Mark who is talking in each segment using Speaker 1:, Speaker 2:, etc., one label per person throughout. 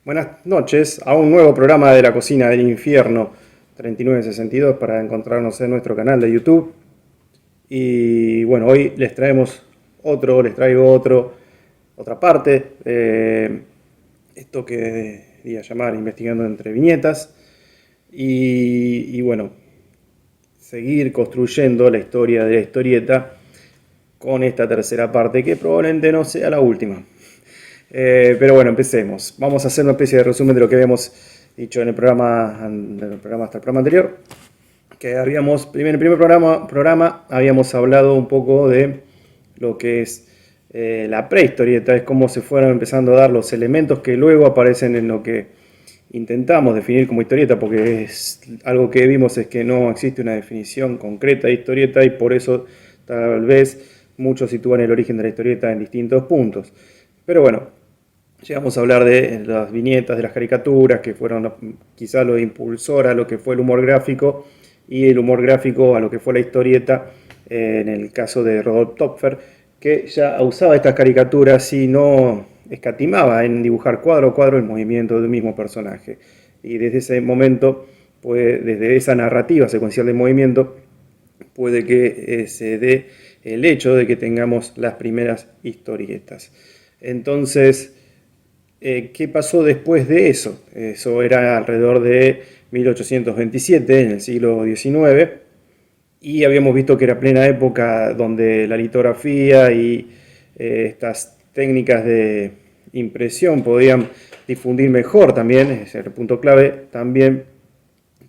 Speaker 1: Buenas noches a un nuevo programa de la Cocina del Infierno 3962 para encontrarnos en nuestro canal de YouTube. Y bueno, hoy les traigo otra parte de esto que debería llamar Investigando entre Viñetas. Y bueno, seguir construyendo la historia de la historieta con esta tercera parte que probablemente no sea la última. Pero bueno, empecemos. Vamos a hacer una especie de resumen de lo que habíamos dicho en el programa hasta el programa anterior. Que habíamos, en el primer programa habíamos hablado un poco de lo que es la prehistorieta, es cómo se fueron empezando a dar los elementos que luego aparecen en lo que intentamos definir como historieta, porque es algo que vimos es que no existe una definición concreta de historieta y por eso tal vez muchos sitúan el origen de la historieta en distintos puntos. Pero bueno, llegamos a hablar de las viñetas, de las caricaturas, que fueron quizá lo impulsor a lo que fue el humor gráfico, y el humor gráfico a lo que fue la historieta, en el caso de Rodolphe Töpffer, que ya usaba estas caricaturas y no escatimaba en dibujar cuadro a cuadro el movimiento del mismo personaje. Y desde ese momento, desde esa narrativa secuencial del movimiento, puede que se dé el hecho de que tengamos las primeras historietas. Entonces, ¿qué pasó después de eso? Eso era alrededor de 1827, en el siglo XIX, y habíamos visto que era plena época donde la litografía y estas técnicas de impresión podían difundir mejor también, ese es el punto clave, también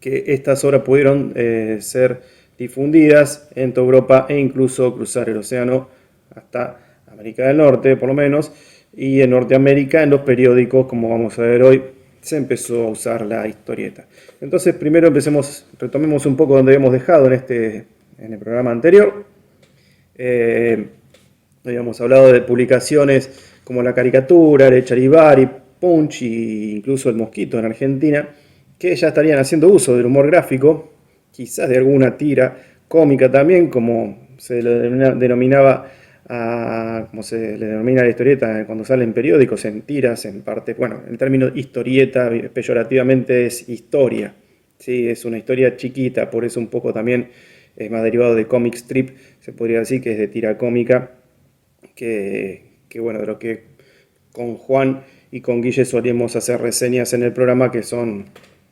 Speaker 1: que estas obras pudieron ser difundidas en toda Europa e incluso cruzar el océano hasta América del Norte, por lo menos, y en Norteamérica, en los periódicos, como vamos a ver hoy, se empezó a usar la historieta. Entonces, primero retomemos un poco donde habíamos dejado en el programa anterior. Habíamos hablado de publicaciones como La Caricatura, el Charivari, Punch e incluso El Mosquito en Argentina, que ya estarían haciendo uso del humor gráfico, quizás de alguna tira cómica también, como se le denominaba como se le denomina la historieta cuando sale en periódicos, en tiras, en parte. Bueno, el término historieta peyorativamente es historia, ¿sí? Es una historia chiquita, por eso un poco también es más derivado de comic strip, se podría decir que es de tira cómica, que bueno, de lo que con Juan y con Guille solíamos hacer reseñas en el programa, que son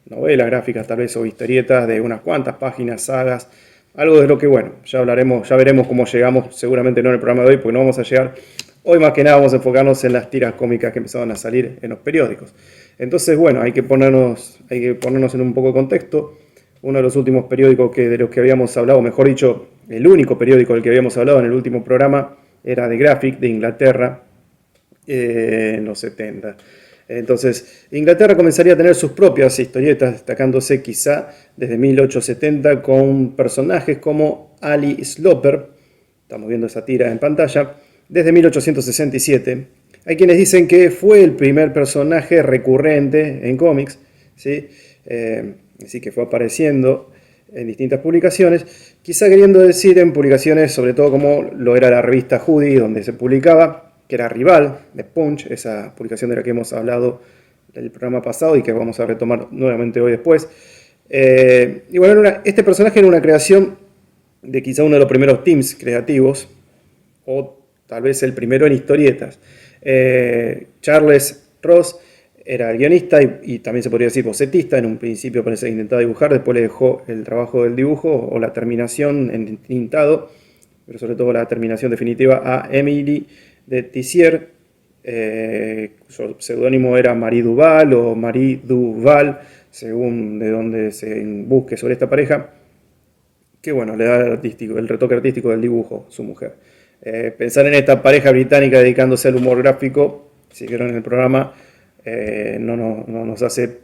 Speaker 1: novelas gráficas tal vez o historietas de unas cuantas páginas, sagas. Algo de lo que, bueno, ya veremos cómo llegamos, seguramente no en el programa de hoy, porque no vamos a llegar. Hoy más que nada vamos a enfocarnos en las tiras cómicas que empezaron a salir en los periódicos. Entonces, bueno, hay que ponernos en un poco de contexto. Uno de los últimos periódicos de los que habíamos hablado, mejor dicho, el único periódico del que habíamos hablado en el último programa, era The Graphic, de Inglaterra, en los 70. Entonces, Inglaterra comenzaría a tener sus propias historietas, destacándose quizá desde 1870 con personajes como Ali Sloper, estamos viendo esa tira en pantalla, desde 1867. Hay quienes dicen que fue el primer personaje recurrente en cómics, ¿sí? Así que fue apareciendo en distintas publicaciones, quizá queriendo decir en publicaciones sobre todo como lo era la revista Judy, donde se publicaba, que era rival de Punch, esa publicación de la que hemos hablado en el programa pasado y que vamos a retomar nuevamente hoy después. Y bueno, este personaje era una creación de quizá uno de los primeros teams creativos, o tal vez el primero en historietas. Charles Ross era el guionista y también se podría decir bocetista. En un principio parece que intentaba dibujar, después le dejó el trabajo del dibujo o la terminación en tintado, pero sobre todo la terminación definitiva a Emily de Tissier, su seudónimo era Marie Duval o Marie Duval, según de donde se busque sobre esta pareja, que bueno, le da el retoque artístico del dibujo, su mujer. Pensar en esta pareja británica dedicándose al humor gráfico, si vieron en el programa, no nos hace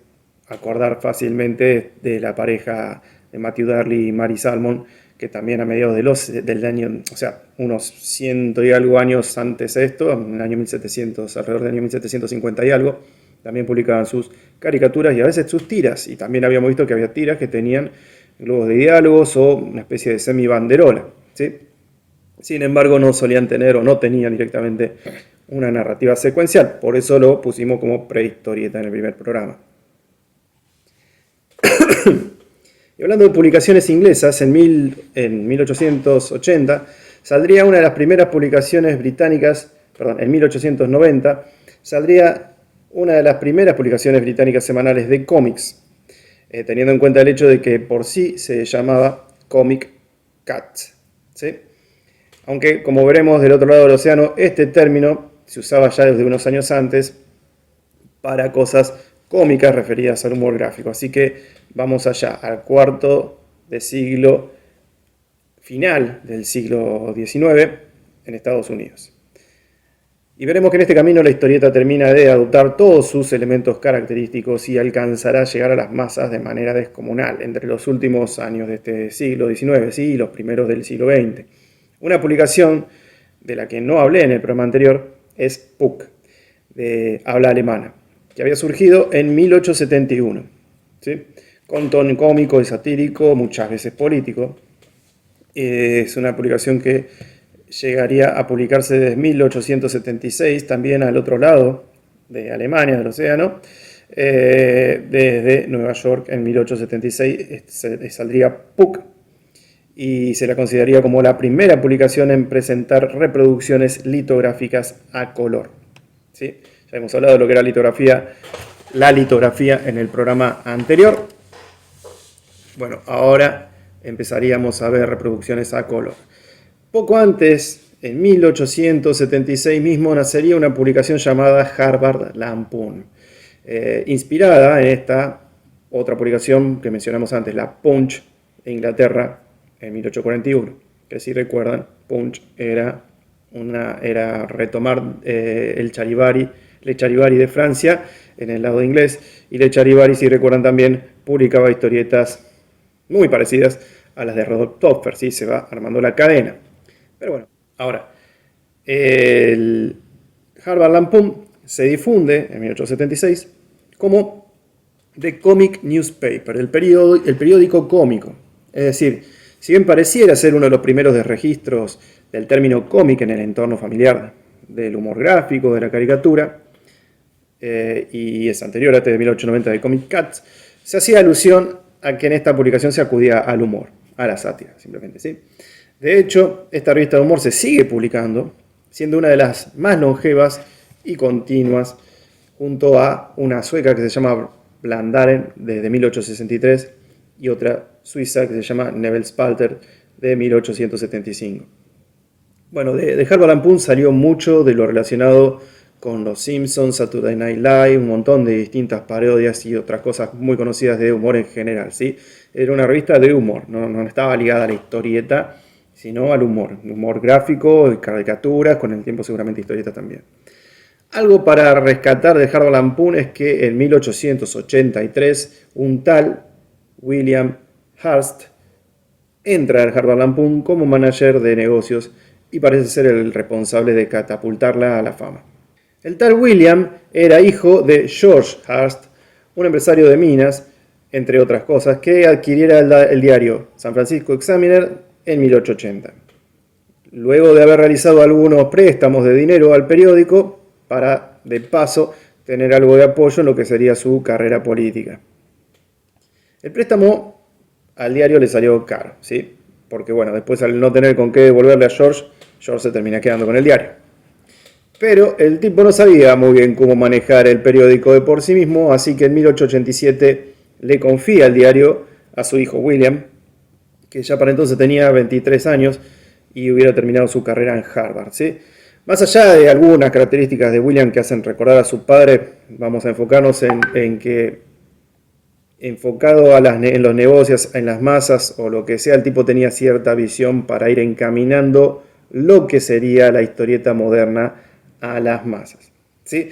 Speaker 1: acordar fácilmente de la pareja de Matthew Darley y Mary Salmon, que también a mediados del año, o sea, unos ciento y algo años antes de esto, en el año 1700, alrededor del año 1750 y algo, también publicaban sus caricaturas y a veces sus tiras, y también habíamos visto que había tiras que tenían globos de diálogos o una especie de semi-banderola, ¿sí? Sin embargo, no solían tener o no tenían directamente una narrativa secuencial, por eso lo pusimos como prehistorieta en el primer programa. Y hablando de publicaciones inglesas, en 1880 saldría una de las primeras publicaciones británicas, perdón, en 1890 saldría una de las primeras publicaciones británicas semanales de cómics, teniendo en cuenta el hecho de que por sí se llamaba Comic Cat, ¿sí? Aunque, como veremos del otro lado del océano, este término se usaba ya desde unos años antes para cosas cómicas referidas al humor gráfico. Así que vamos allá, al cuarto de siglo, final del siglo XIX, en Estados Unidos. Y veremos que en este camino la historieta termina de adoptar todos sus elementos característicos y alcanzará a llegar a las masas de manera descomunal entre los últimos años de este siglo XIX, ¿sí? Y los primeros del siglo XX. Una publicación de la que no hablé en el programa anterior es Puck, de habla alemana, que había surgido en 1871, ¿sí? Con tono cómico y satírico, muchas veces político. Es una publicación que llegaría a publicarse desde 1876, también al otro lado de Alemania, del océano. Desde Nueva York en 1876 saldría Puck, y se la consideraría como la primera publicación en presentar reproducciones litográficas a color, ¿sí? Ya hemos hablado de lo que era la litografía en el programa anterior. Bueno, ahora empezaríamos a ver reproducciones a color. Poco antes, en 1876 mismo, nacería una publicación llamada Harvard Lampoon, inspirada en esta otra publicación que mencionamos antes, la Punch de Inglaterra, en 1841, que si recuerdan, Punch era retomar el Charivari, Le Charivari de Francia, en el lado inglés, y Le Charivari, si recuerdan también, publicaba historietas muy parecidas a las de Rodolphe Topfer, ¿sí? Se va armando la cadena. Pero bueno, ahora, el Harvard Lampoon se difunde en 1876 como The Comic Newspaper, el periódico cómico. Es decir, si bien pareciera ser uno de los primeros de registros del término cómic en el entorno familiar del humor gráfico, de la caricatura, y es anterior a este de 1890 de Comic Cats, se hacía alusión a que en esta publicación se acudía al humor, a la sátira, simplemente, ¿sí? De hecho, esta revista de humor se sigue publicando, siendo una de las más longevas y continuas, junto a una sueca que se llama Blandaren, desde 1863, y otra suiza que se llama Nebelspalter, de 1875. Bueno, de Harvard Lampoon salió mucho de lo relacionado con los Simpsons, Saturday Night Live, un montón de distintas parodias y otras cosas muy conocidas de humor en general, ¿sí? Era una revista de humor, no estaba ligada a la historieta, sino al humor gráfico y caricaturas, con el tiempo seguramente historietas también. Algo para rescatar de Harvard Lampoon es que en 1883 un tal William Hearst entra al Harvard Lampoon como manager de negocios y parece ser el responsable de catapultarla a la fama. El tal William era hijo de George Hearst, un empresario de minas, entre otras cosas, que adquiriera el diario San Francisco Examiner en 1880. Luego de haber realizado algunos préstamos de dinero al periódico, para, de paso, tener algo de apoyo en lo que sería su carrera política. El préstamo al diario le salió caro, ¿sí? Porque, bueno, después al no tener con qué devolverle a George se termina quedando con el diario. Pero el tipo no sabía muy bien cómo manejar el periódico de por sí mismo, así que en 1887 le confía el diario a su hijo William, que ya para entonces tenía 23 años y hubiera terminado su carrera en Harvard, ¿sí? Más allá de algunas características de William que hacen recordar a su padre, vamos a enfocarnos en que, enfocado en los negocios, en las masas o lo que sea, el tipo tenía cierta visión para ir encaminando lo que sería la historieta moderna a las masas, ¿sí?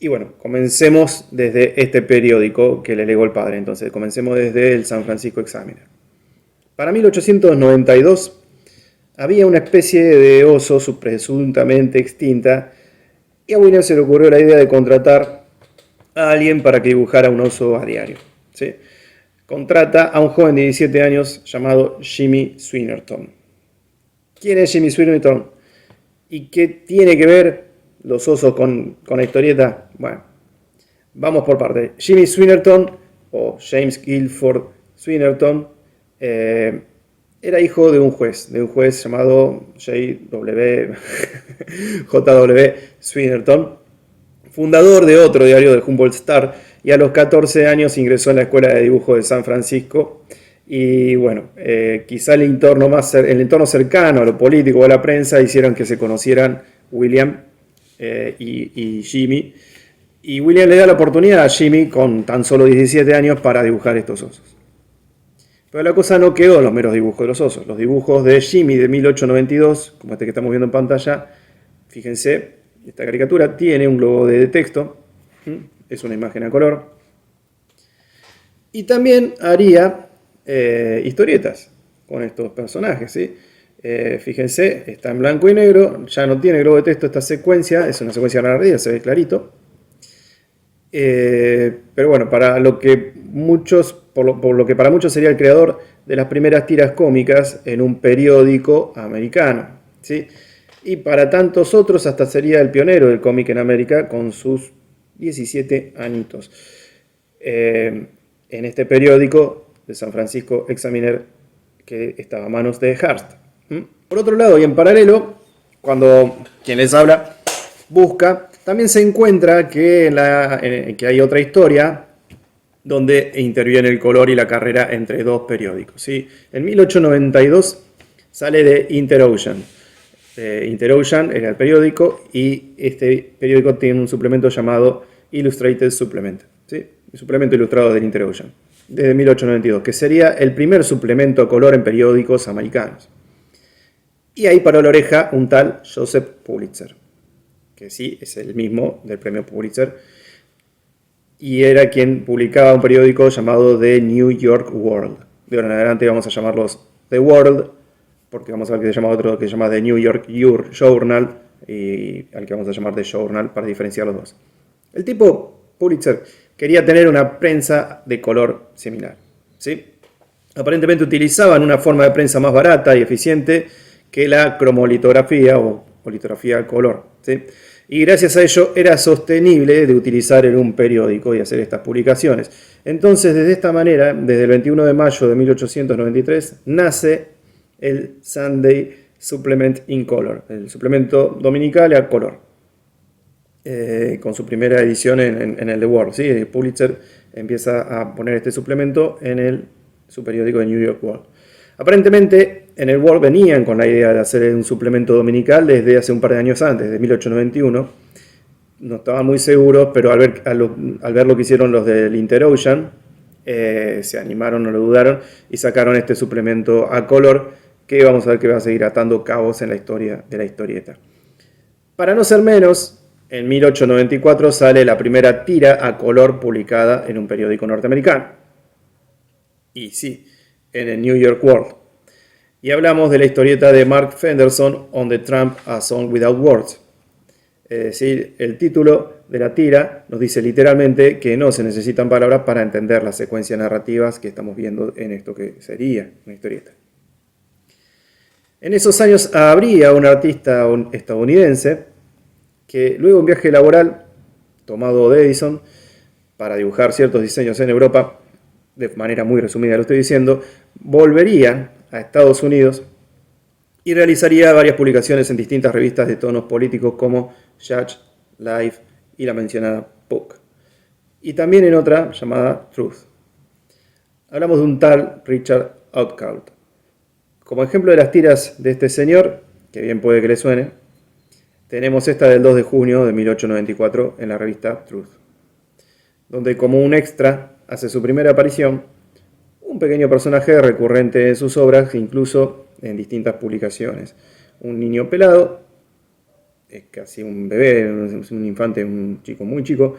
Speaker 1: Y bueno, comencemos desde este periódico que le legó el padre. Entonces, comencemos desde el San Francisco Examiner. Para 1892 había una especie de oso presuntamente extinta y a William se le ocurrió la idea de contratar a alguien para que dibujara un oso a diario. ¿Sí? Contrata a un joven de 17 años llamado Jimmy Swinnerton. ¿Quién es Jimmy Swinnerton? ¿Y qué tiene que ver los osos con la historieta? Bueno, vamos por partes. Jimmy Swinnerton, o James Guilford Swinnerton, era hijo de un juez llamado J.W. Swinnerton, fundador de otro diario de Humboldt Star, y a los 14 años ingresó en la Escuela de Dibujo de San Francisco. Y bueno, quizá el entorno cercano a lo político o a la prensa hicieron que se conocieran William y Jimmy. Y William le da la oportunidad a Jimmy, con tan solo 17 años, para dibujar estos osos. Pero la cosa no quedó en los meros dibujos de los osos. Los dibujos de Jimmy de 1892, como este que estamos viendo en pantalla, fíjense, esta caricatura tiene un globo de texto, es una imagen a color. Y también haría historietas con estos personajes, ¿sí? Fíjense, está en blanco y negro, ya no tiene globo de texto esta secuencia, es una secuencia narrativa, se ve clarito. Pero bueno, para lo que por lo que para muchos sería el creador de las primeras tiras cómicas en un periódico americano, ¿sí? Y para tantos otros hasta sería el pionero del cómic en América con sus 17 añitos. En este periódico de San Francisco Examiner, que estaba a manos de Hearst. Por otro lado, y en paralelo, cuando quien les habla busca, también se encuentra que hay otra historia donde interviene el color y la carrera entre dos periódicos, ¿sí? En 1892 sale de Interocean. Interocean era el periódico y este periódico tiene un suplemento llamado Illustrated Supplement, ¿sí? El suplemento ilustrado del Interocean, desde 1892, que sería el primer suplemento a color en periódicos americanos. Y ahí paró la oreja un tal Joseph Pulitzer, que sí, es el mismo del premio Pulitzer, y era quien publicaba un periódico llamado The New York World. De ahora en adelante vamos a llamarlos The World, porque vamos a ver que se llama otro que se llama The New York Journal, y al que vamos a llamar The Journal para diferenciar los dos. El tipo Pulitzer quería tener una prensa de color similar, ¿sí? Aparentemente utilizaban una forma de prensa más barata y eficiente que la cromolitografía o litografía a color, ¿sí? Y gracias a ello era sostenible de utilizar en un periódico y hacer estas publicaciones. Entonces, desde esta manera, desde el 21 de mayo de 1893, nace el Sunday Supplement in Color, el suplemento dominical a color, con su primera edición en el The World, ¿sí? Pulitzer empieza a poner este suplemento en su periódico de New York World. Aparentemente, en el World venían con la idea de hacer un suplemento dominical desde hace un par de años antes, de 1891. No estaban muy seguros, pero al ver lo que hicieron los del Interocean, se animaron, no lo dudaron, y sacaron este suplemento a color, que vamos a ver que va a seguir atando cabos en la historia de la historieta. Para no ser menos, en 1894 sale la primera tira a color publicada en un periódico norteamericano. Y sí, en el New York World. Y hablamos de la historieta de Mark Fenderson, On the Tramp, A Song Without Words. Es decir, el título de la tira nos dice literalmente que no se necesitan palabras para entender las secuencias narrativas que estamos viendo en esto que sería una historieta. En esos años habría un artista estadounidense que luego de un viaje laboral tomado de Edison para dibujar ciertos diseños en Europa, de manera muy resumida lo estoy diciendo, volvería a Estados Unidos y realizaría varias publicaciones en distintas revistas de tonos políticos como Judge, Life y la mencionada Puck, y también en otra llamada Truth. Hablamos de un tal Richard Outcault. Como ejemplo de las tiras de este señor, que bien puede que le suene, tenemos esta del 2 de junio de 1894 en la revista Truth, donde como un extra hace su primera aparición un pequeño personaje recurrente en sus obras, incluso en distintas publicaciones. Un niño pelado es casi un bebé, es un infante, un chico muy chico,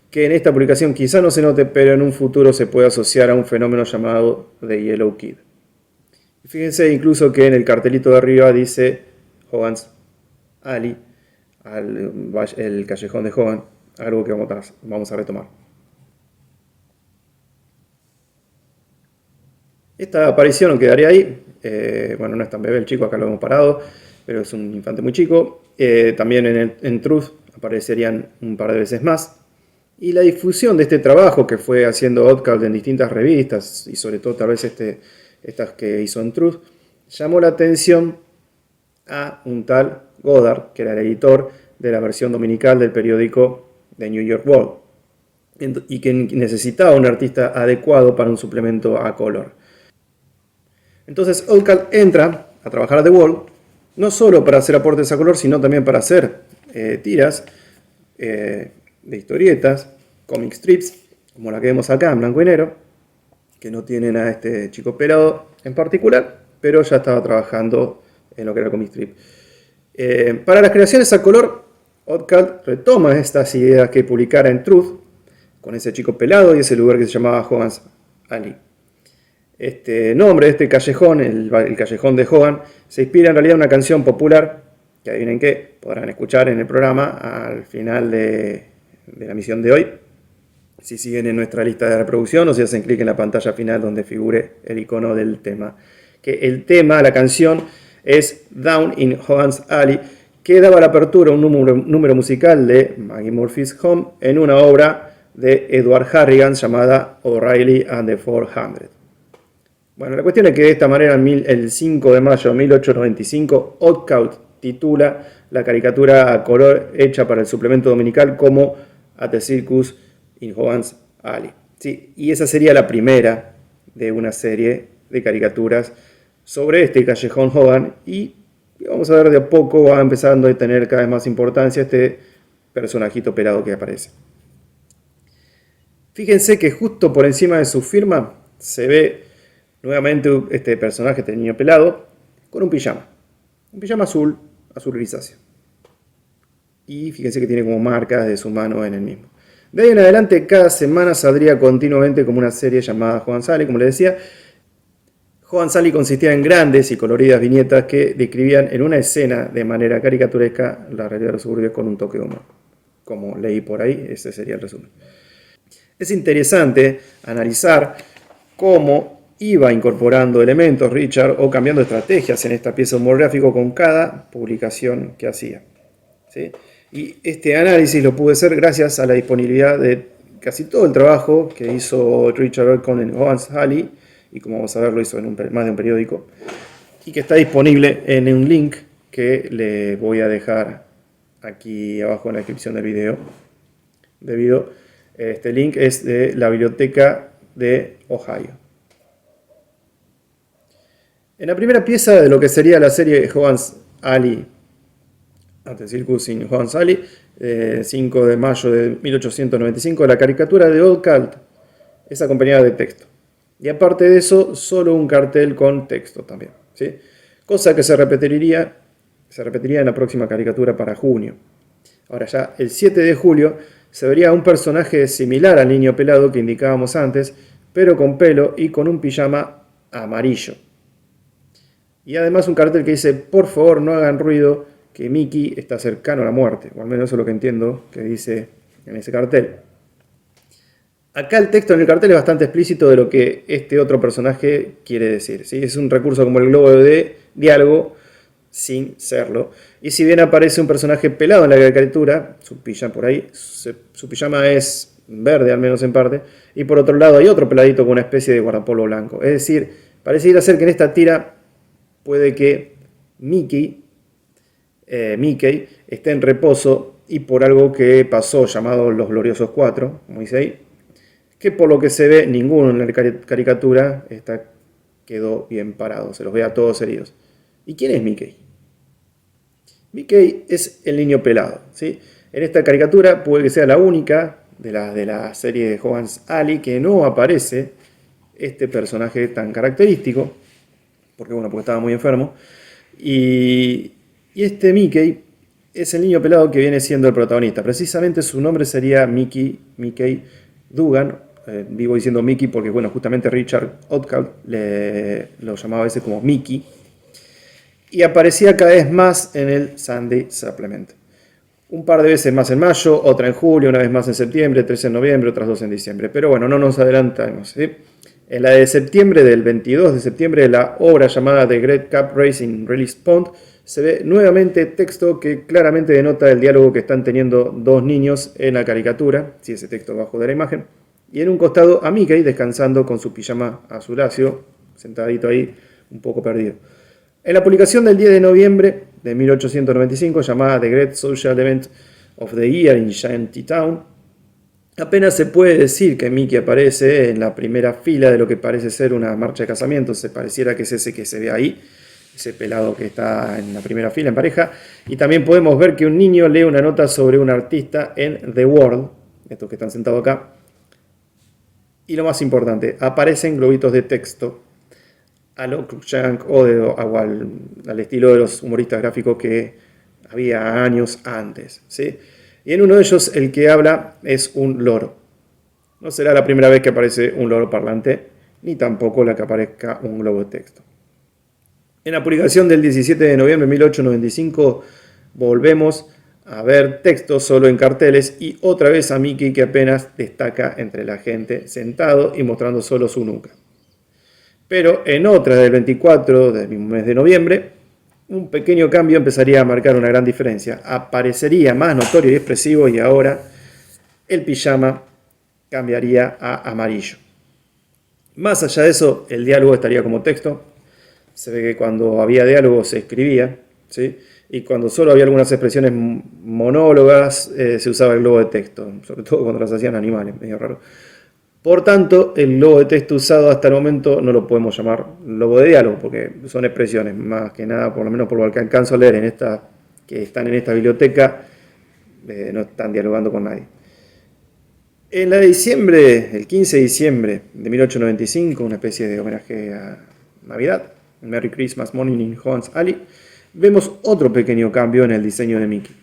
Speaker 1: que en esta publicación quizá no se note, pero en un futuro se puede asociar a un fenómeno llamado The Yellow Kid. Fíjense incluso que en el cartelito de arriba dice Hogan's Alley, el callejón de Hogan, algo que vamos a retomar. Esta aparición quedaría ahí. Bueno, no es tan bebé el chico, acá lo hemos parado, pero es un infante muy chico. También en Truth aparecerían un par de veces más. Y la difusión de este trabajo que fue haciendo Oddcult en distintas revistas, y sobre todo tal vez estas que hizo en Truth, llamó la atención a un tal Goddard, que era el editor de la versión dominical del periódico The New York World, y que necesitaba un artista adecuado para un suplemento a color. Entonces Oddcult entra a trabajar a The World, no solo para hacer aportes a color, sino también para hacer tiras de historietas, comic strips, como la que vemos acá en blanco y negro, que no tienen a este chico pelado en particular, pero ya estaba trabajando en lo que era comic strip. Para las creaciones a color, Oddcult retoma estas ideas que publicara en Truth, con ese chico pelado y ese lugar que se llamaba Hogan's Alley. Este nombre de este callejón, el callejón de Hogan, se inspira en realidad en una canción popular, que adivinen qué, podrán escuchar en el programa al final de la misión de hoy, si siguen en nuestra lista de reproducción o si hacen clic en la pantalla final donde figure el icono del tema. Que el tema, la canción, es Down in Hogan's Alley, que daba la apertura a un número musical de Maggie Murphy's Home en una obra de Edward Harrigan llamada O'Reilly and the 400. Bueno, la cuestión es que de esta manera, el 5 de mayo de 1895, Oddcult titula la caricatura a color hecha para el suplemento dominical como At the Circus in Hogan's Alley. Sí, y esa sería la primera de una serie de caricaturas sobre este callejón Hogan, y vamos a ver de a poco va empezando a tener cada vez más importancia este personajito pelado que aparece. Fíjense que justo por encima de su firma se ve nuevamente este personaje, este niño pelado, con un pijama azul grisáceo. Y fíjense que tiene como marcas de su mano en el mismo. De ahí en adelante, cada semana saldría continuamente como una serie llamada Hogan's Alley, como les decía. Hogan's Alley consistía en grandes y coloridas viñetas que describían en una escena de manera caricaturesca la realidad de los suburbios con un toque de humor. Como leí por ahí, ese sería el resumen. Es interesante analizar cómo iba incorporando elementos Richard o cambiando estrategias en esta pieza de humor gráfico con cada publicación que hacía. ¿Sí? Y este análisis lo pude hacer gracias a la disponibilidad de casi todo el trabajo que hizo Richard Oddcult en Hogan's Alley, y como vamos a ver lo hizo en más de un periódico, y que está disponible en un link que le voy a dejar aquí abajo en la descripción del video. Este link es de la biblioteca de Ohio. En la primera pieza de lo que sería la serie Hogan's Alley, At the Circus in Hogan's Alley, 5 de mayo de 1895, la caricatura de Oddcult es acompañada de texto. Y aparte de eso, solo un cartel con texto también, ¿sí? Cosa que se repetiría en la próxima caricatura para junio. Ahora ya el 7 de julio se vería un personaje similar al niño pelado que indicábamos antes, pero con pelo y con un pijama amarillo. Y además un cartel que dice: por favor no hagan ruido, que Mickey está cercano a la muerte. O al menos eso es lo que entiendo que dice en ese cartel. Acá el texto en el cartel es bastante explícito de lo que este otro personaje quiere decir, ¿sí? Es un recurso como el globo de diálogo sin serlo. Y si bien aparece un personaje pelado en la caricatura, su pijama es verde, al menos en parte, y por otro lado hay otro peladito con una especie de guardapolvo blanco. Es decir, pareciera ser que en esta tira puede que Mickey esté en reposo y por algo que pasó llamado los Gloriosos Cuatro, como dice ahí, que por lo que se ve ninguno en la caricatura quedó bien parado, se los ve a todos heridos. ¿Y quién es Mickey? Mickey es el niño pelado, ¿sí? En esta caricatura puede que sea la única de la serie de Hogan's Alley que no aparece este personaje tan característico, porque estaba muy enfermo, y este Mickey es el niño pelado que viene siendo el protagonista. Precisamente su nombre sería Mickey Dugan. Vivo diciendo Mickey porque, bueno, justamente Richard Outcault lo llamaba a veces como Mickey. Y aparecía cada vez más en el Sunday Supplement. Un par de veces más en mayo, otra en julio, una vez más en septiembre, 3 en noviembre, otras 2 en diciembre. Pero bueno, no nos adelantamos, ¿sí? En la de septiembre, del 22 de septiembre, la obra llamada The Great Cup Racing Release Pond, se ve nuevamente texto que claramente denota el diálogo que están teniendo dos niños en la caricatura, si ese texto abajo de la imagen, y en un costado a Mickey descansando con su pijama azuláceo, sentadito ahí, un poco perdido. En la publicación del 10 de noviembre de 1895, llamada The Great Social Event of the Year in Shantytown, apenas se puede decir que Mickey aparece en la primera fila de lo que parece ser una marcha de casamiento. Se pareciera que es ese que se ve ahí, ese pelado que está en la primera fila en pareja. Y también podemos ver que un niño lee una nota sobre un artista en The World, estos que están sentados acá. Y lo más importante, aparecen globitos de texto a lo Cruikshank o al estilo de los humoristas gráficos que había años antes, ¿sí? Y en uno de ellos el que habla es un loro. No será la primera vez que aparece un loro parlante, ni tampoco la que aparezca un globo de texto. En la publicación del 17 de noviembre de 1895 volvemos a ver texto solo en carteles y otra vez a Mickey que apenas destaca entre la gente sentado y mostrando solo su nuca. Pero en otra del 24 del mismo mes de noviembre, un pequeño cambio empezaría a marcar una gran diferencia. Aparecería más notorio y expresivo y ahora el pijama cambiaría a amarillo. Más allá de eso, el diálogo estaría como texto. Se ve que cuando había diálogo se escribía, ¿sí? Y cuando solo había algunas expresiones monólogas se usaba el globo de texto, sobre todo cuando las hacían animales, medio raro. Por tanto, el globo de texto usado hasta el momento no lo podemos llamar globo de diálogo, porque son expresiones, más que nada, por lo menos por lo que alcanzo a leer que están en esta biblioteca, no están dialogando con nadie. En la de diciembre, el 15 de diciembre de 1895, una especie de homenaje a Navidad, Merry Christmas Morning in Hans Alley, vemos otro pequeño cambio en el diseño de Mickey.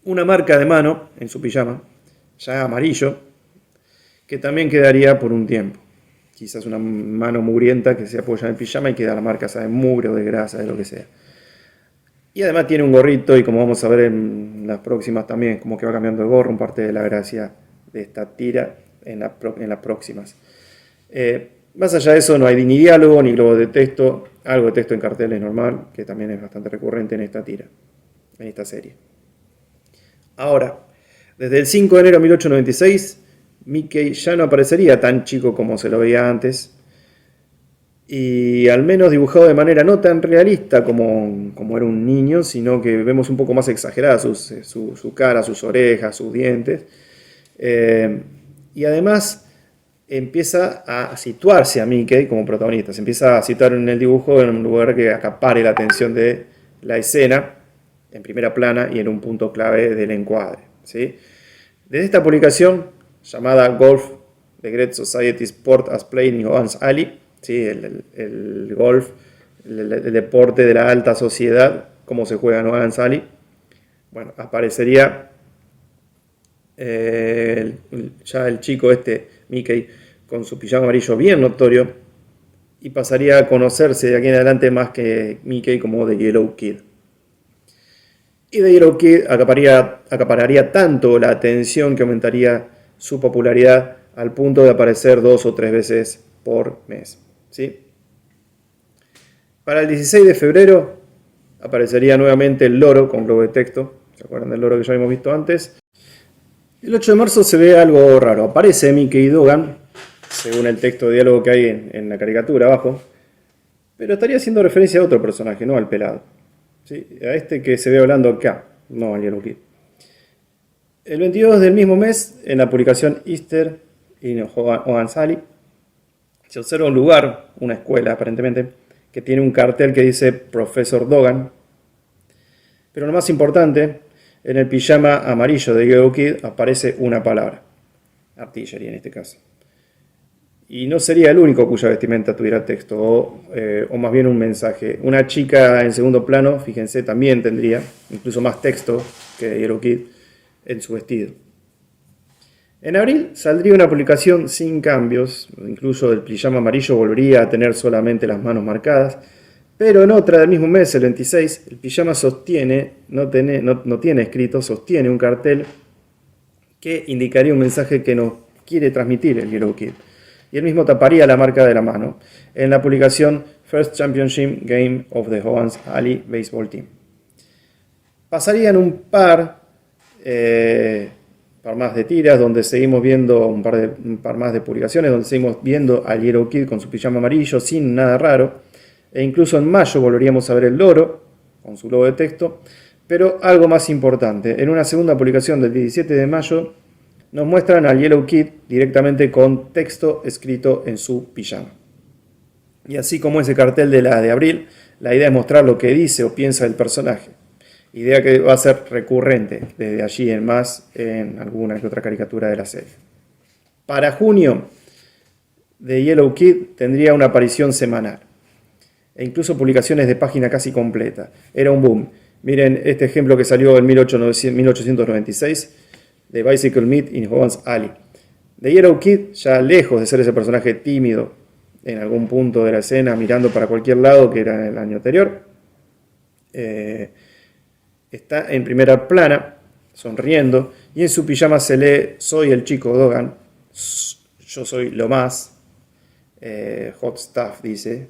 Speaker 1: Una marca de mano en su pijama, ya amarillo, que también quedaría por un tiempo. Quizás una mano mugrienta que se apoya en el pijama y queda la marca, de mugre o de grasa, de lo que sea. Y además tiene un gorrito y como vamos a ver en las próximas también, como que va cambiando de gorro, un parte de la gracia de esta tira en las próximas. Más allá de eso no hay ni diálogo ni globo de texto, algo de texto en carteles normal, que también es bastante recurrente en esta tira, en esta serie. Ahora, desde el 5 de enero de 1896, Mickey ya no aparecería tan chico como se lo veía antes, y al menos dibujado de manera no tan realista como era un niño, sino que vemos un poco más exagerada su cara, sus orejas, sus dientes. Y además empieza a situarse a Mickey como protagonista, se empieza a situar en el dibujo en un lugar que acapare la atención de la escena, en primera plana y en un punto clave del encuadre, ¿sí? Desde esta publicación, llamada Golf, The Great Society Sport as Played in Hans Alley, ¿sí? el golf, el deporte de la alta sociedad, cómo se juega en Hans Alley, bueno, aparecería ya el chico Mickey, con su pijama amarillo bien notorio, y pasaría a conocerse de aquí en adelante más que Mickey como The Yellow Kid. Y The Yellow Kid acapararía tanto la atención que aumentaría su popularidad al punto de aparecer 2 o 3 veces por mes, ¿sí? Para el 16 de febrero aparecería nuevamente el loro con globo de texto. ¿Se acuerdan del loro que ya habíamos visto antes? El 8 de marzo se ve algo raro. Aparece Mickey Dugan, según el texto de diálogo que hay en la caricatura abajo, pero estaría haciendo referencia a otro personaje, no al pelado, ¿sí? A este que se ve hablando acá, no al Yellow Kid. El 22 del mismo mes, en la publicación Easter in Hans Alley, se observa un lugar, una escuela aparentemente, que tiene un cartel que dice Profesor Dogan. Pero lo más importante, en el pijama amarillo de Yellow Kid aparece una palabra, artillery en este caso. Y no sería el único cuya vestimenta tuviera texto, o más bien un mensaje. Una chica en segundo plano, fíjense, también tendría incluso más texto que Yellow Kid en su vestido. En abril saldría una publicación sin cambios, incluso el pijama amarillo volvería a tener solamente las manos marcadas, pero en otra del mismo mes, el 26, el pijama sostiene, no tiene escrito, sostiene un cartel que indicaría un mensaje que nos quiere transmitir el Yellow Kid. Y él mismo taparía la marca de la mano en la publicación First Championship Game of the Owens Alley Baseball Team. Pasarían un par más de tiras donde seguimos viendo un par más de publicaciones donde seguimos viendo al Yellow Kid con su pijama amarillo sin nada raro, e incluso en mayo volveríamos a ver el loro con su logo de texto. Pero algo más importante, en una segunda publicación del 17 de mayo nos muestran al Yellow Kid directamente con texto escrito en su pijama. Y así como ese cartel de la de abril, la idea es mostrar lo que dice o piensa el personaje. Idea que va a ser recurrente desde allí en más en alguna que otra caricatura de la serie. Para junio, The Yellow Kid tendría una aparición semanal e incluso publicaciones de página casi completa. Era un boom. Miren este ejemplo que salió en 1896 de Bicycle Meet in Owens Alley. The Yellow Kid, ya lejos de ser ese personaje tímido en algún punto de la escena mirando para cualquier lado que era en el año anterior, está en primera plana, sonriendo, y en su pijama se lee: soy el chico Dogan, yo soy lo más, hot stuff, dice.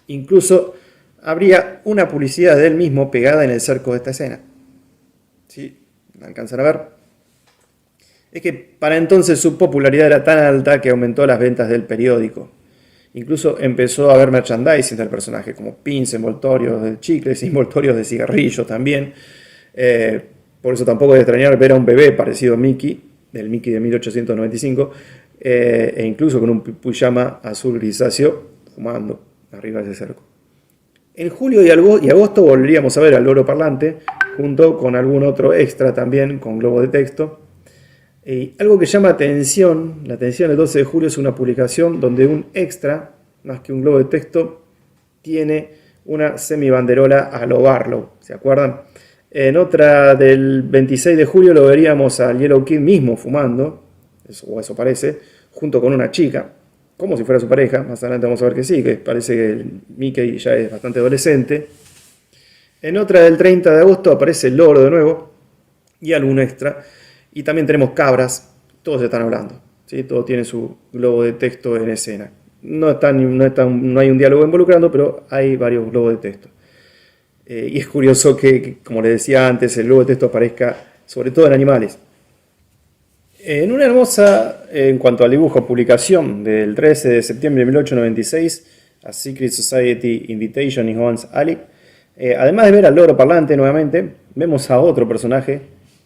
Speaker 1: Incluso habría una publicidad de él mismo pegada en el cerco de esta escena. ¿Sí? ¿La alcanzan a ver? Es que para entonces su popularidad era tan alta que aumentó las ventas del periódico. Incluso empezó a haber merchandising del personaje, como pins, envoltorios de chicles, envoltorios de cigarrillos también. Por eso tampoco es de extrañar ver a un bebé parecido a Mickey, del Mickey de 1895, e incluso con un pijama azul grisáceo fumando arriba de ese cerco. En julio y agosto volveríamos a ver al loro parlante, junto con algún otro extra también, con globo de texto. Y algo que llama la atención el 12 de julio es una publicación donde un extra, más que un globo de texto, tiene una semibanderola a lo Barlow, ¿se acuerdan? En otra del 26 de julio lo veríamos al Yellow Kid mismo fumando, eso parece, junto con una chica, como si fuera su pareja. Más adelante vamos a ver que sí, que parece que Mickey ya es bastante adolescente. En otra del 30 de agosto aparece el loro de nuevo y algún extra. Y también tenemos cabras, todos están hablando, ¿sí? Todos tienen su globo de texto en escena. No hay un diálogo involucrando, pero hay varios globos de texto. Y es curioso que, como les decía antes, el globo de texto aparezca sobre todo en animales. En una hermosa, en cuanto al dibujo, publicación del 13 de septiembre de 1896, A Secret Society Invitation in Owens Alley, además de ver al loro parlante nuevamente, vemos a otro personaje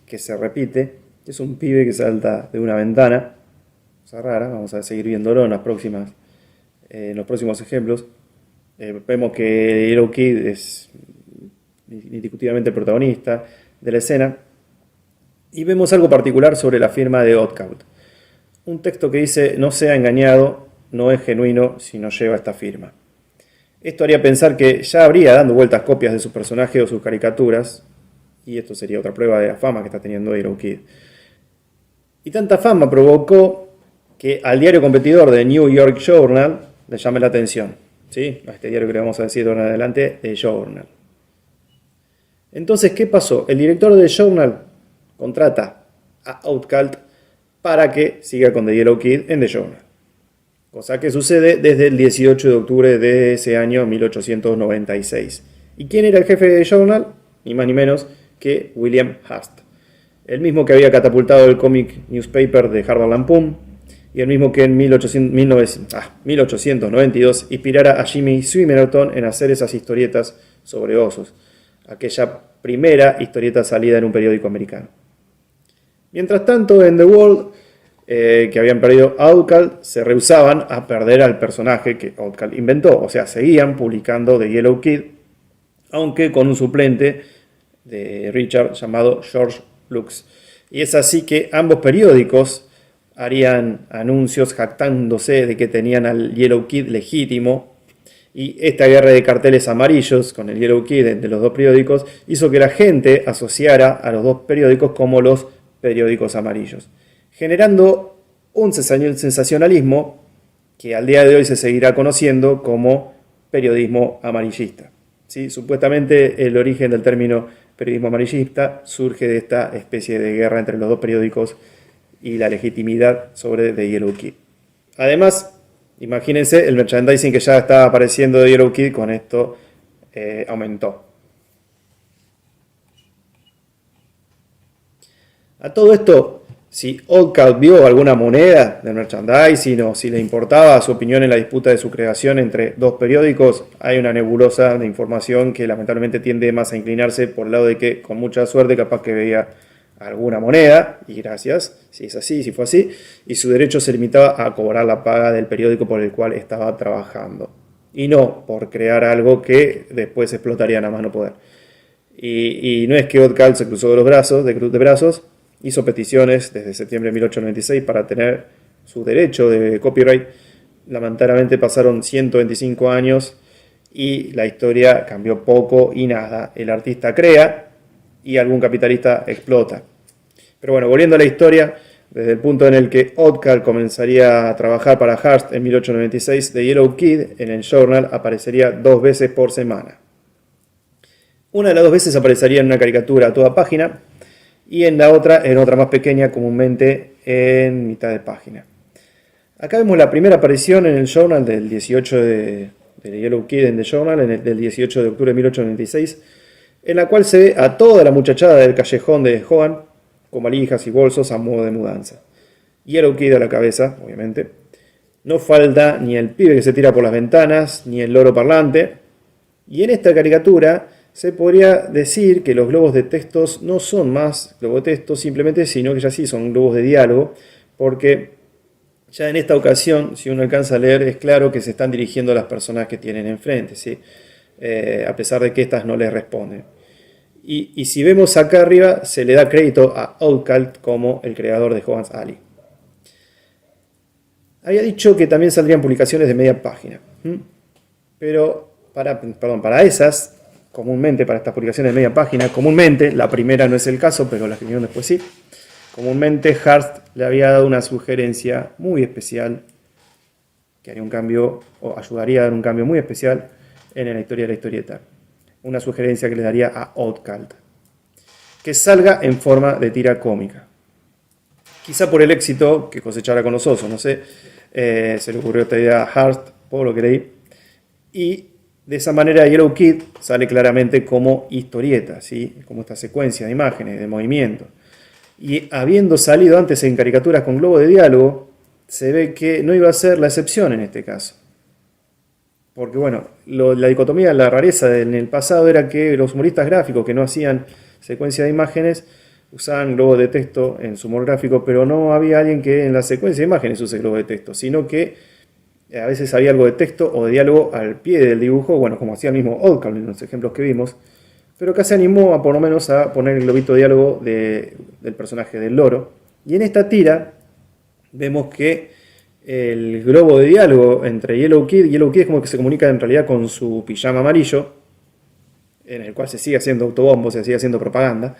Speaker 1: que se repite. Es un pibe que salta de una ventana, cosa rara. Vamos a seguir viéndolo en los próximos ejemplos. Vemos que Yellow Kid es indiscutiblemente el protagonista de la escena. Y vemos algo particular sobre la firma de Outcast. Un texto que dice: no sea engañado, no es genuino si no lleva esta firma. Esto haría pensar que ya habría dando vueltas copias de su personaje o sus caricaturas, y esto sería otra prueba de la fama que está teniendo Yellow Kid. Y tanta fama provocó que al diario competidor de New York Journal le llame la atención, ¿sí? A este diario que le vamos a decir de ahora en adelante, The Journal. Entonces, ¿qué pasó? El director de The Journal contrata a Outcast para que siga con The Yellow Kid en The Journal. Cosa que sucede desde el 18 de octubre de ese año 1896. ¿Y quién era el jefe de The Journal? Ni más ni menos que William Hearst. El mismo que había catapultado el comic newspaper de Harvard Lampoon, y el mismo que en 1892 inspirara a Jimmy Swinnerton en hacer esas historietas sobre osos, aquella primera historieta salida en un periódico americano. Mientras tanto, en The World, que habían perdido Outcast, se rehusaban a perder al personaje que Outcast inventó, o sea, seguían publicando The Yellow Kid, aunque con un suplente de Richard llamado George Lux. Y es así que ambos periódicos harían anuncios jactándose de que tenían al Yellow Kid legítimo. Y esta guerra de carteles amarillos con el Yellow Kid de los dos periódicos hizo que la gente asociara a los dos periódicos como los periódicos amarillos, generando un sensacionalismo que al día de hoy se seguirá conociendo como periodismo amarillista. ¿Sí? Supuestamente el origen del término periodismo amarillista surge de esta especie de guerra entre los dos periódicos y la legitimidad sobre The Yellow Kid. Además, imagínense, el merchandising que ya estaba apareciendo de Yellow Kid con esto aumentó. A todo esto, si Oddcult vio alguna moneda del merchandising o si le importaba su opinión en la disputa de su creación entre dos periódicos, hay una nebulosa de información que lamentablemente tiende más a inclinarse por el lado de que, con mucha suerte, capaz que veía alguna moneda, y gracias, si es así, si fue así, y su derecho se limitaba a cobrar la paga del periódico por el cual estaba trabajando, y no por crear algo que después explotarían a más no poder. Y no es que Oddcult se cruzó de brazos, hizo peticiones desde septiembre de 1896 para tener su derecho de copyright. Lamentablemente pasaron 125 años y la historia cambió poco y nada. El artista crea y algún capitalista explota. Pero bueno, volviendo a la historia, desde el punto en el que Oddcult comenzaría a trabajar para Hearst en 1896, The Yellow Kid en el Journal aparecería 2 veces por semana. Una de las 2 veces aparecería en una caricatura a toda página, y en otra más pequeña, comúnmente en mitad de página. Acá vemos la primera aparición en el Journal del 18 de Yellow Kid en The Journal, del 18 de octubre de 1896, en la cual se ve a toda la muchachada del callejón de Hogan, con valijas y bolsos a modo de mudanza. Yellow Kid a la cabeza, obviamente. No falta ni el pibe que se tira por las ventanas, ni el loro parlante. Y en esta caricatura se podría decir que los globos de textos no son más globos de texto simplemente, sino que ya sí son globos de diálogo, porque ya en esta ocasión, si uno alcanza a leer, es claro que se están dirigiendo a las personas que tienen enfrente, ¿sí? A pesar de que éstas no les responden. Y si vemos acá arriba, se le da crédito a Oddcult como el creador de Hogan's Alley. Había dicho que también saldrían publicaciones de media página, pero para esas, comúnmente para estas publicaciones de media página, comúnmente, la primera no es el caso, pero las que vinieron después sí, comúnmente Hearst le había dado una sugerencia muy especial, que haría un cambio, o ayudaría a dar un cambio muy especial en la historia de la historieta. Una sugerencia que le daría a Oddcult, que salga en forma de tira cómica. Quizá por el éxito que cosechara con los osos, no sé, se le ocurrió esta idea a Hearst, por lo que leí, y de esa manera Yellow Kid sale claramente como historieta, ¿sí? Como esta secuencia de imágenes, de movimiento. Y habiendo salido antes en caricaturas con globo de diálogo, se ve que no iba a ser la excepción en este caso. Porque bueno, la dicotomía, la rareza en el pasado era que los humoristas gráficos que no hacían secuencia de imágenes usaban globos de texto en su humor gráfico, pero no había alguien que en la secuencia de imágenes use globos de texto, sino que a veces había algo de texto o de diálogo al pie del dibujo, bueno, como hacía el mismo Oddcult en los ejemplos que vimos, pero acá se animó a por lo menos a poner el globito de diálogo del personaje del loro. Y en esta tira vemos que el globo de diálogo entre Yellow Kid es como que se comunica en realidad con su pijama amarillo, en el cual se sigue haciendo autobombo, se sigue haciendo propaganda,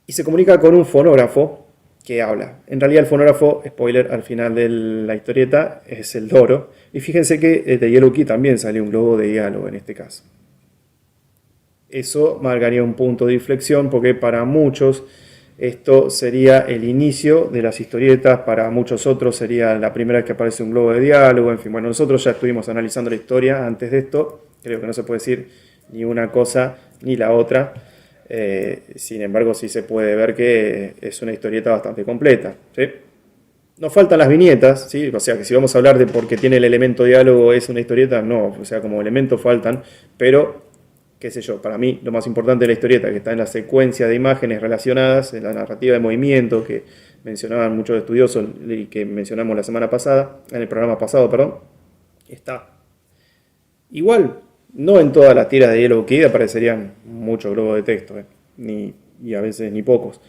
Speaker 1: y se comunica con un fonógrafo que habla. En realidad el fonógrafo, spoiler, al final de la historieta es el loro. Y fíjense que de Yellow Kid también sale un globo de diálogo en este caso. Eso marcaría un punto de inflexión porque para muchos esto sería el inicio de las historietas, para muchos otros sería la primera vez que aparece un globo de diálogo. En fin, bueno, nosotros ya estuvimos analizando la historia antes de esto. Creo que no se puede decir ni una cosa ni la otra. Sin embargo, sí se puede ver que es una historieta bastante completa, ¿sí? Nos faltan las viñetas, ¿sí? O sea, que si vamos a hablar de por qué tiene el elemento diálogo es una historieta, no, o sea, como elementos faltan, pero, qué sé yo, para mí lo más importante de la historieta, que está en la secuencia de imágenes relacionadas, en la narrativa de movimiento que mencionaban muchos estudiosos y que mencionamos la semana pasada, en el programa pasado, perdón, está. Igual, no en todas las tiras de Yellow Kid aparecerían muchos globos de texto, y a veces ni pocos.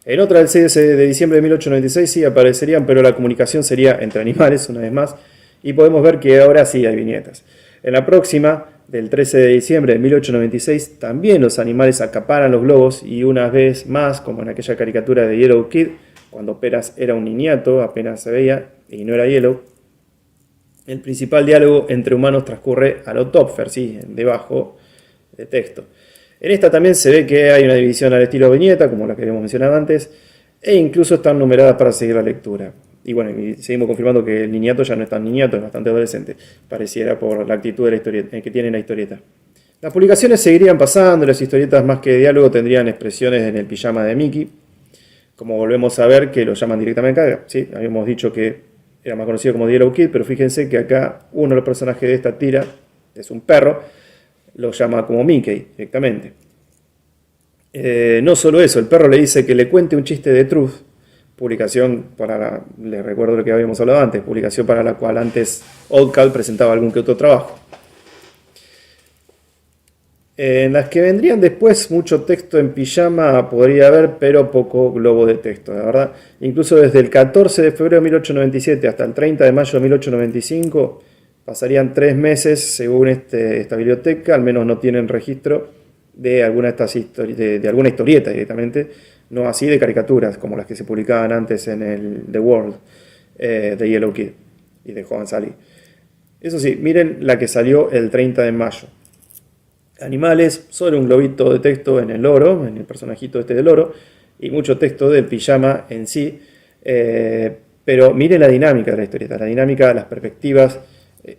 Speaker 1: En otra del 6 de diciembre de 1896 sí aparecerían, pero la comunicación sería entre animales, una vez más, y podemos ver que ahora sí hay viñetas. En la próxima, del 13 de diciembre de 1896, también los animales acaparan los globos y una vez más, como en aquella caricatura de Yellow Kid, cuando Peras era un niñato, apenas se veía, y no era Yellow, el principal diálogo entre humanos transcurre a lo Topfer, ¿sí? Debajo de texto. En esta también se ve que hay una división al estilo viñeta, como la que habíamos mencionado antes, e incluso están numeradas para seguir la lectura. Y bueno, y seguimos confirmando que el niñato ya no es tan niñato, es bastante adolescente, pareciera por la actitud de la historieta, que tiene la historieta. Las publicaciones seguirían pasando, las historietas más que diálogo tendrían expresiones en el pijama de Mickey, como volvemos a ver que lo llaman directamente acá, ¿sí? Habíamos dicho que era más conocido como Yellow Kid, pero fíjense que acá uno de los personajes de esta tira es un perro, lo llama como Mickey directamente. No solo eso, el perro le dice que le cuente un chiste de Truth, publicación les recuerdo lo que habíamos hablado antes, publicación para la cual antes Oddcal presentaba algún que otro trabajo. En las que vendrían después mucho texto en pijama podría haber, pero poco globo de texto, la verdad. Incluso desde el 14 de febrero de 1897 hasta el 30 de mayo de 1895 pasarían 3 meses, según esta biblioteca, al menos no tienen registro de alguna de estas de alguna historieta directamente, no así de caricaturas como las que se publicaban antes en el The World de Yellow Kid y de Joan Sally. Eso sí, miren la que salió el 30 de mayo. Animales, solo un globito de texto en el loro, en el personajito este del loro, y mucho texto del pijama en sí, pero miren la dinámica de la historieta, la dinámica, las perspectivas,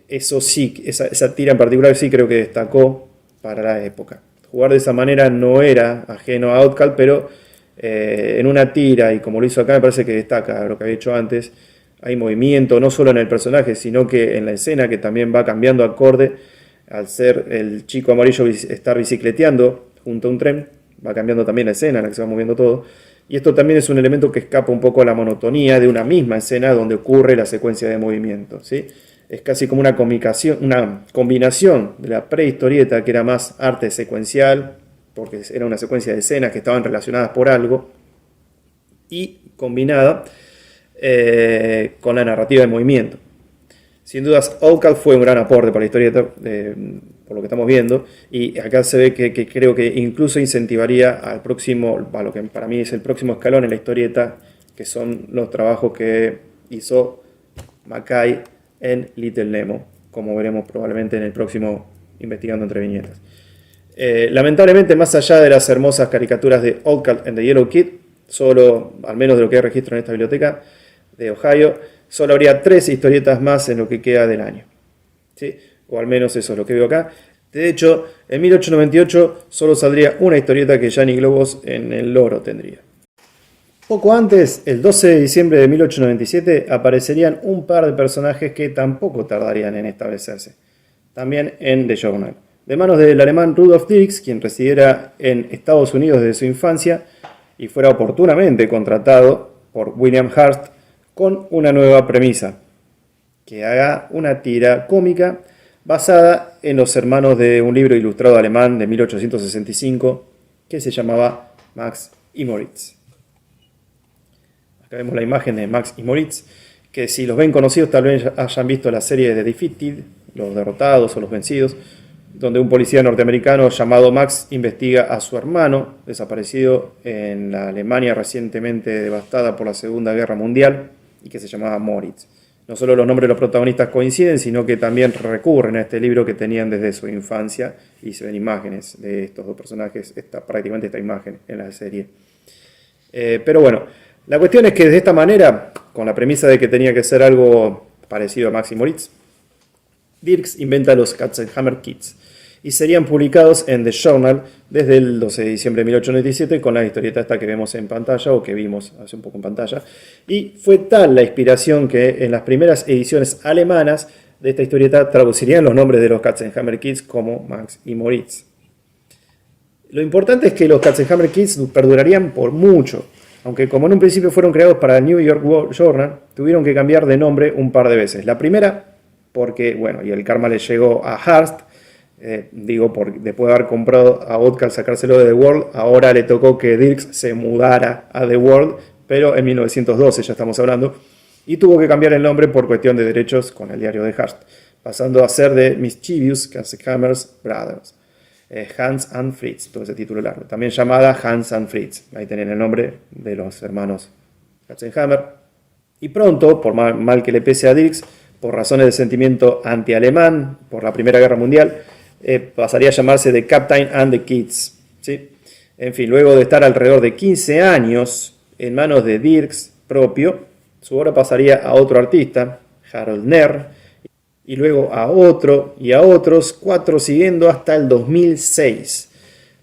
Speaker 1: eso sí, esa tira en particular sí creo que destacó para la época. Jugar de esa manera no era ajeno a Oddcal, pero en una tira, y como lo hizo acá, me parece que destaca lo que había hecho antes, hay movimiento no solo en el personaje, sino que en la escena, que también va cambiando acorde. Al ser el chico amarillo estar bicicleteando junto a un tren, va cambiando también la escena en la que se va moviendo todo. Y esto también es un elemento que escapa un poco a la monotonía de una misma escena donde ocurre la secuencia de movimiento, ¿sí? Es casi como una combinación de la prehistorieta, que era más arte secuencial, porque era una secuencia de escenas que estaban relacionadas por algo, y combinada con la narrativa de movimiento. Sin dudas, Oddcal fue un gran aporte para la historieta, por lo que estamos viendo, y acá se ve que creo que incluso incentivaría al próximo, a lo que para mí es el próximo escalón en la historieta, que son los trabajos que hizo Mackay en Little Nemo, como veremos probablemente en el próximo Investigando entre viñetas. Lamentablemente, más allá de las hermosas caricaturas de Oddcal and the Yellow Kid, solo, al menos de lo que hay registro en esta biblioteca de Ohio, solo habría 3 historietas más en lo que queda del año, ¿sí? O al menos eso es lo que veo acá. De hecho, en 1898 solo saldría una historieta que ya ni globos en el loro tendría. Poco antes, el 12 de diciembre de 1897, aparecerían un par de personajes que tampoco tardarían en establecerse, también en The Journal, de manos del alemán Rudolf Dirks, quien residiera en Estados Unidos desde su infancia y fuera oportunamente contratado por William Hearst con una nueva premisa, que haga una tira cómica basada en los hermanos de un libro ilustrado alemán de 1865 que se llamaba Max y Moritz. Acá vemos la imagen de Max y Moritz, que si los ven conocidos tal vez hayan visto la serie de Defeated, los derrotados o los vencidos, donde un policía norteamericano llamado Max investiga a su hermano, desaparecido en la Alemania recientemente devastada por la Segunda Guerra Mundial, y que se llamaba Moritz. No solo los nombres de los protagonistas coinciden, sino que también recurren a este libro que tenían desde su infancia, y se ven imágenes de estos dos personajes, prácticamente esta imagen en la serie. Pero bueno, la cuestión es que de esta manera, con la premisa de que tenía que ser algo parecido a Max y Moritz, Dirks inventa los Katzenhammer Kids, y serían publicados en The Journal desde el 12 de diciembre de 1897 con la historieta esta que vemos en pantalla, o que vimos hace un poco en pantalla, y fue tal la inspiración que en las primeras ediciones alemanas de esta historieta traducirían los nombres de los Katzenhammer Kids como Max y Moritz. Lo importante es que los Katzenhammer Kids perdurarían por mucho, aunque como en un principio fueron creados para el New York World Journal, tuvieron que cambiar de nombre un par de veces. La primera porque, bueno, y el karma le llegó a Hearst, Después de haber comprado a Vodka al sacárselo de The World, ahora le tocó que Dirks se mudara a The World, pero en 1912 ya estamos hablando, y tuvo que cambiar el nombre por cuestión de derechos con el diario de Hearst, pasando a ser de Mischievous Katzenhammer's Brothers, Hans and Fritz, todo ese título largo, también llamada Hans and Fritz, ahí tienen el nombre de los hermanos Katzenhammer, y pronto, por mal que le pese a Dirks, por razones de sentimiento anti-alemán, por la Primera Guerra Mundial, pasaría a llamarse The Captain and the Kids, ¿sí? En fin, luego de estar alrededor de 15 años en manos de Dirks propio, su obra pasaría a otro artista, Harold Nerr, y luego a otro y a otros, 4 siguiendo hasta el 2006.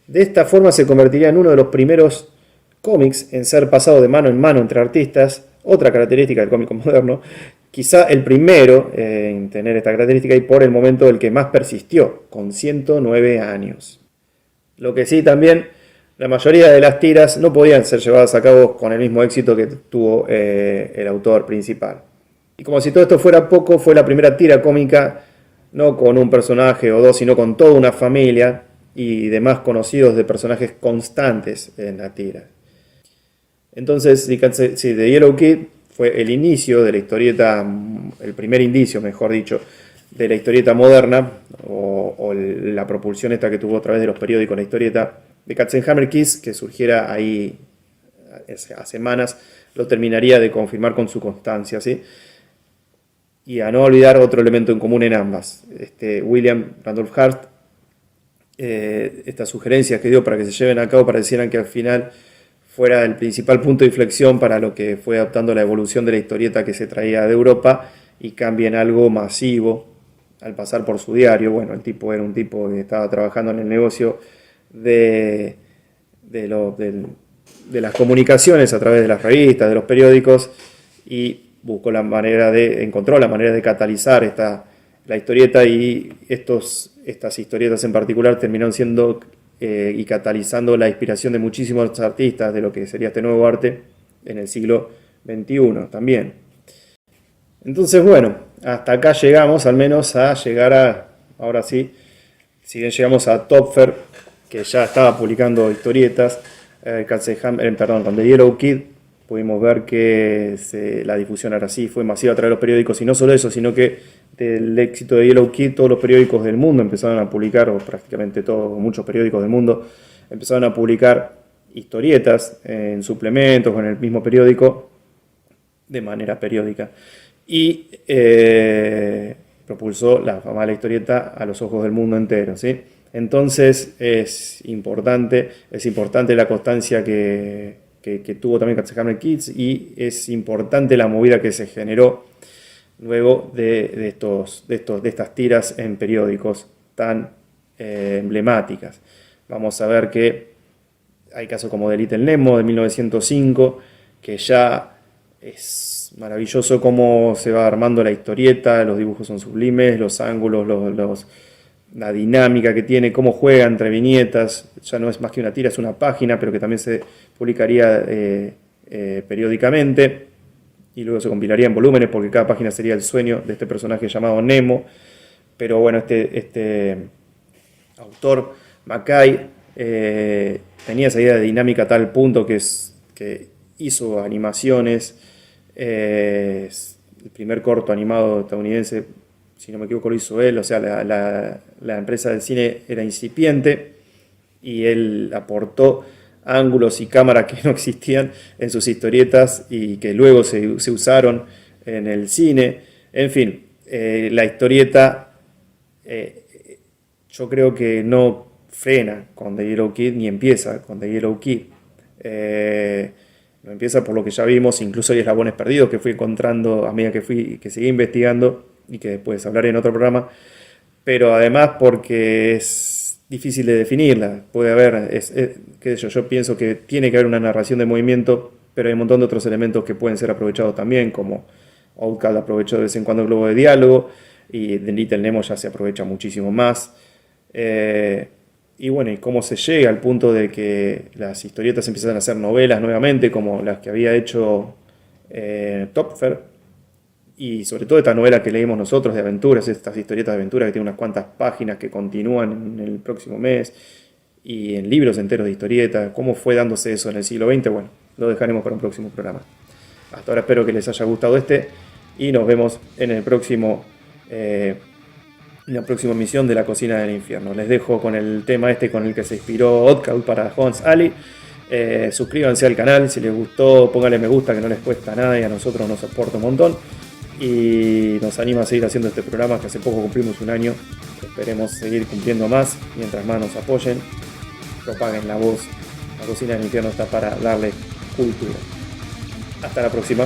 Speaker 1: De esta forma se convertiría en uno de los primeros cómics en ser pasado de mano en mano entre artistas, otra característica del cómic moderno, quizá el primero en tener esta característica y por el momento el que más persistió, con 109 años. Lo que sí también, la mayoría de las tiras no podían ser llevadas a cabo con el mismo éxito que tuvo el autor principal. Y como si todo esto fuera poco, fue la primera tira cómica, no con un personaje o dos, sino con toda una familia y demás conocidos de personajes constantes en la tira. Entonces, The Yellow Kid fue el inicio de la historieta, el primer indicio, mejor dicho, de la historieta moderna, o la propulsión esta que tuvo a través de los periódicos, la historieta de Katzenhammer Kids, que surgiera ahí a semanas, lo terminaría de confirmar con su constancia, ¿sí? Y a no olvidar otro elemento en común en ambas, William Randolph Hearst, estas sugerencias que dio para que se lleven a cabo parecieran que al final fuera el principal punto de inflexión para lo que fue adaptando la evolución de la historieta que se traía de Europa y cambia en algo masivo al pasar por su diario. Bueno, el tipo era un tipo que estaba trabajando en el negocio de las comunicaciones a través de las revistas, de los periódicos, y encontró la manera de catalizar la historieta, y estas historietas en particular terminaron siendo y catalizando la inspiración de muchísimos artistas de lo que sería este nuevo arte en el siglo XXI también. Entonces, bueno, hasta acá llegamos, al menos a llegar ahora sí, si bien llegamos a Topfer, que ya estaba publicando historietas, con The Yellow Kid, pudimos ver que la difusión ahora sí fue masiva a través de los periódicos, y no solo eso, sino que del éxito de Yellow Kid, todos los periódicos del mundo empezaron a publicar, o prácticamente todos, muchos periódicos del mundo empezaron a publicar historietas en suplementos o en el mismo periódico de manera periódica. Y propulsó la famosa historieta a los ojos del mundo entero, ¿sí? Entonces es importante la constancia que tuvo también Katzenhammer Kids, y es importante la movida que se generó luego de estas tiras en periódicos tan emblemáticas. Vamos a ver que hay casos como de Little Nemo de 1905, que ya es maravilloso cómo se va armando la historieta, los dibujos son sublimes, los ángulos, la dinámica que tiene, cómo juega entre viñetas, ya no es más que una tira, es una página, pero que también se publicaría periódicamente, y luego se compilaría en volúmenes, porque cada página sería el sueño de este personaje llamado Nemo. Pero bueno, este autor, Mackay, tenía esa idea de dinámica a tal punto que hizo animaciones. El primer corto animado estadounidense, si no me equivoco, lo hizo él. O sea, la empresa del cine era incipiente, y él aportó ángulos y cámaras que no existían en sus historietas y que luego se usaron en el cine. En fin, la historieta yo creo que no frena con The Yellow Kid, ni empieza con The Yellow Kid. No empieza por lo que ya vimos, incluso hay eslabones perdidos que fui encontrando a medida que seguí investigando, y que después hablaré en otro programa, pero además porque es difícil de definirla. Puede haber, qué sé yo pienso que tiene que haber una narración de movimiento, pero hay un montón de otros elementos que pueden ser aprovechados también, como Outcast aprovechó de vez en cuando el globo de diálogo, y de Little Nemo ya se aprovecha muchísimo más. Y bueno, y cómo se llega al punto de que las historietas empiezan a ser novelas nuevamente, como las que había hecho Topfer, y sobre todo esta novela que leímos nosotros de aventuras, estas historietas de aventura que tienen unas cuantas páginas que continúan en el próximo mes, y en libros enteros de historietas, cómo fue dándose eso en el siglo XX, bueno, lo dejaremos para un próximo programa. Hasta ahora espero que les haya gustado y nos vemos en el próximo, la próxima emisión de La Cocina del Infierno. Les dejo con el tema con el que se inspiró Oddcloud para Hans Ali. Suscríbanse al canal, si les gustó pónganle me gusta, que no les cuesta nada y a nosotros nos aporta un montón y nos anima a seguir haciendo este programa, que hace poco cumplimos un año. Esperemos seguir cumpliendo más mientras más nos apoyen, propaguen la voz. La Cocina del Infierno está para darle cultura. Hasta la próxima.